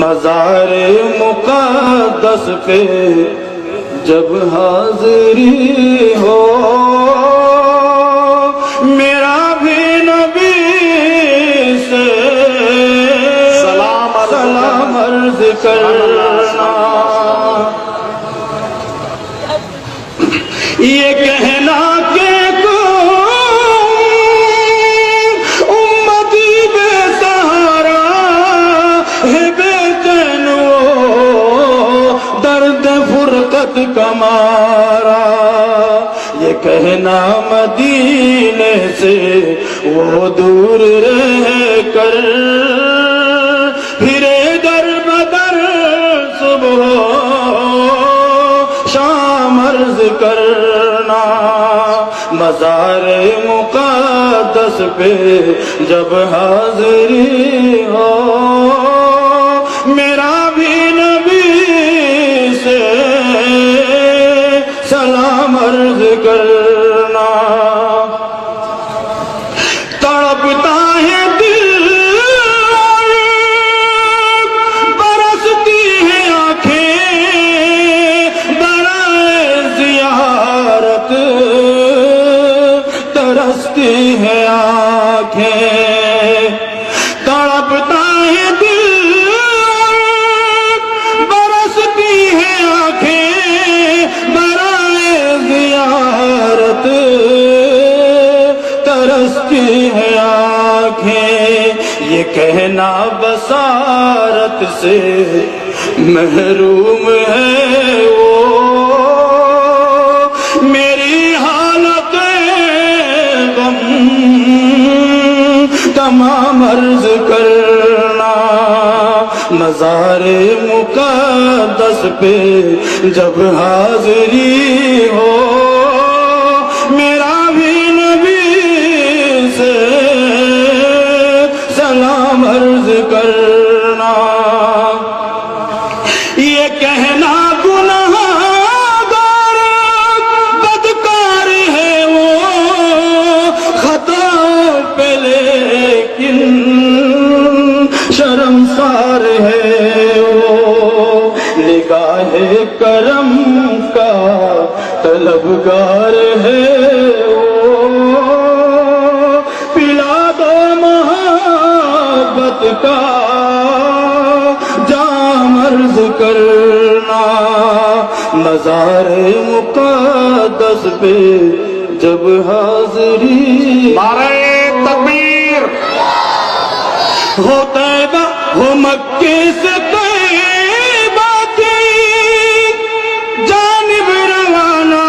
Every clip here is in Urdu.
مزار مقدس پہ جب حاضری ہو، میرا بھی نبی سے سلام عرض کرنا، یہ کہنا کہ امتی بے سہارا ہے، بے چین وہ درد فرقت کا مارا، یہ کہنا مدینے سے وہ دور رہ کر پھرے در بدر صبح شام عرض کرنا، مزار مقدس پہ جب حاضری ہو، میرا بھی نبی سے سلام عرض کرنا، تڑپتا ہے دل برستی ہے آنکھیں برائے زیارت، ترستی ہے آنکھیں، تڑپتا ہے دل برستی ہے آنکھیں برائے زیارت، ترستی ہے آنکھیں، یہ کہنا بصارت سے محروم ہے وہ، میری حالت غم تمام عرض کرنا، مزار مقدس پہ جب حاضری ہو، میرا بھی نبی سے سلام عرض کرنا، یہ کہنا گناہگار بدکار ہے وہ، خطا پہ لیکن شرمسار ہے وہ، نگاہ کرم کا طلبگار ہے وہ، پلا دو محبت کا جام عرض کرنا، مزار مقدس پہ جب حاضری، نعرہ تکبیر، ہو طیبہ ہو مکے سے طیبہ کی جانب روانہ،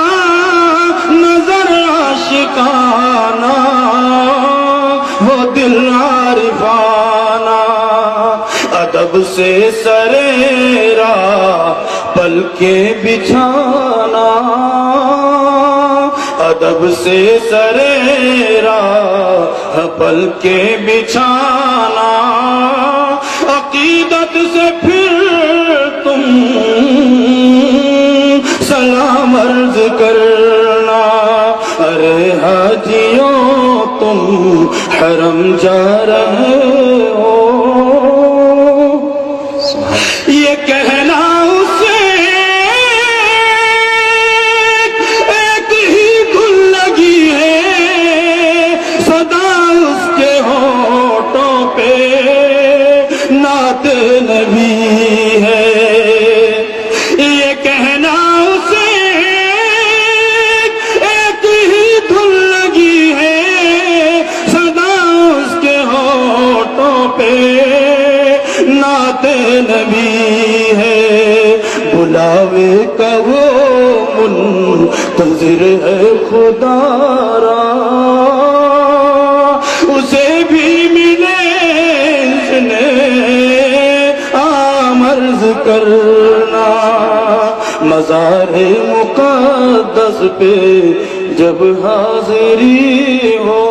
نظر عاشقانہ ہو دل عارفانہ، ادب سے سرے راہ پلکیں بچھانا، ادب سے سرے راہ پلکیں بچھانا، عقیدت سے پھر تم سلام عرض کرنا، ارے حاجیوں تم حرم جا رہے ہو، یہ کہنا اسے ایک ہی دھن لگی ہے، صدا اس کے ہونٹوں پہ نعت نبی ہے، یہ کہنا اسے ایک ہی دھن لگی ہے، صدا اس کے ہونٹوں پہ نعت نبی ہے، بلاوے کا وہ منتظر ہے خدا را، اسے بھی ملے اس نے عام عرض کرنا، مزار مقدس پہ جب حاضری ہو،